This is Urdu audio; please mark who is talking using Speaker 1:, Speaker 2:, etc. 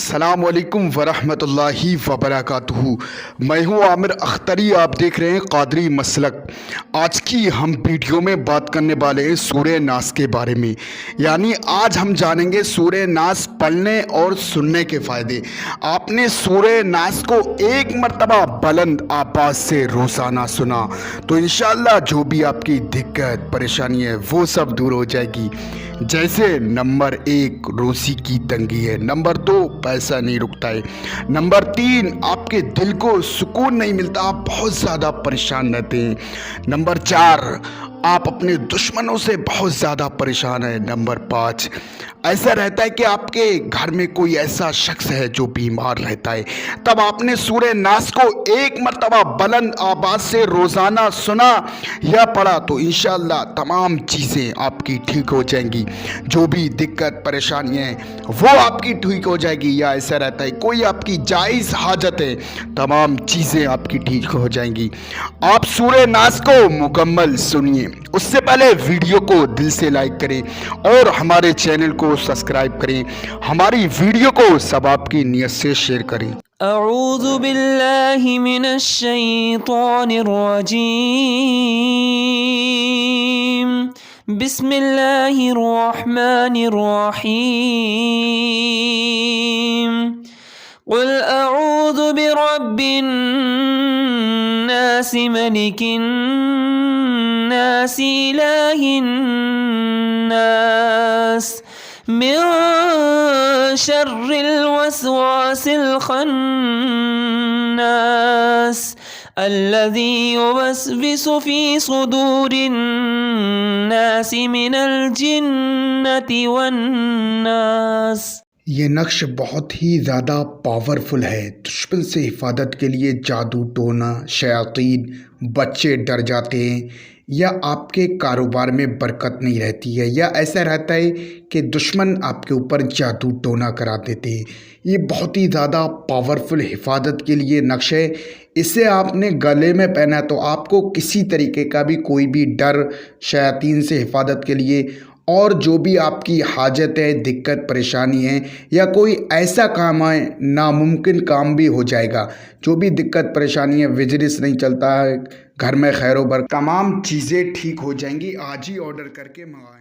Speaker 1: السلام علیکم ورحمۃ اللہ وبرکاتہ۔ میں ہوں عامر اختری، آپ دیکھ رہے ہیں قادری مسلک۔ آج کی ہم ویڈیو میں بات کرنے والے ہیں سورہ ناس کے بارے میں، یعنی آج ہم جانیں گے سورہ ناس پڑھنے اور سننے کے فائدے۔ آپ نے سورہ ناس کو ایک مرتبہ بلند آواز سے روزانہ سنا تو انشاءاللہ جو بھی آپ کی دقت پریشانی ہے وہ سب دور ہو جائے گی۔ جیسے نمبر 1 روزی کی تنگی ہے، نمبر 2 پیسہ نہیں رکتا ہے، نمبر 3 آپ کے دل کو سکون نہیں ملتا، آپ بہت زیادہ پریشان رہتے ہیں، نمبر 4 آپ اپنے دشمنوں سے بہت زیادہ پریشان ہیں، نمبر 5 ایسا رہتا ہے کہ آپ کے گھر میں کوئی ایسا شخص ہے جو بیمار رہتا ہے۔ تب آپ نے سورہ ناس کو ایک مرتبہ بلند آواز سے روزانہ سنا یا پڑھا تو انشاءاللہ تمام چیزیں آپ کی ٹھیک ہو جائیں گی، جو بھی دقت پریشانی ہے وہ آپ کی ٹھیک ہو جائے گی۔ یا ایسا رہتا ہے کوئی آپ کی جائز حاجت ہے، تمام چیزیں آپ کی ٹھیک ہو جائیں گی۔ آپ سورہ ناس کو مکمل سنیے، اس سے پہلے ویڈیو کو دل سے لائک کریں اور ہمارے چینل کو سبسکرائب کریں، ہماری ویڈیو کو سب آپ کی نیت سے شیئر کریں۔
Speaker 2: اعوذ باللہ من الشیطان الرجیم، بسم اللہ الرحمن الرحیم، قل اعوذ برب الناس ملک الناس الہ الناس من شر الوسواس الخناس الذي يوسوس في صدور الناس من الجنة والناس۔
Speaker 1: یہ نقش بہت ہی زیادہ پاورفل ہے، دشمن سے حفاظت کے لیے جادو ٹونا، شیاطین، بچے ڈر جاتے ہیں، یا آپ کے کاروبار میں برکت نہیں رہتی ہے، یا ایسا رہتا ہے کہ دشمن آپ کے اوپر جادو ٹونا کرا دیتے ہیں۔ یہ بہت ہی زیادہ پاورفل حفاظت کے لیے نقش ہے۔ اسے آپ نے گلے میں پہنا تو آپ کو کسی طریقے کا بھی کوئی بھی ڈر، شیاطین سے حفاظت کے لیے، اور جو بھی آپ کی حاجت ہے، دقت پریشانی ہے، یا کوئی ایسا کام ہے ناممکن کام بھی ہو جائے گا، جو بھی دقت پریشانی ہے، بزنس نہیں چلتا ہے، گھر میں خیر و برکت، تمام چیزیں ٹھیک ہو جائیں گی۔ آج ہی آرڈر کر کے منگائیں۔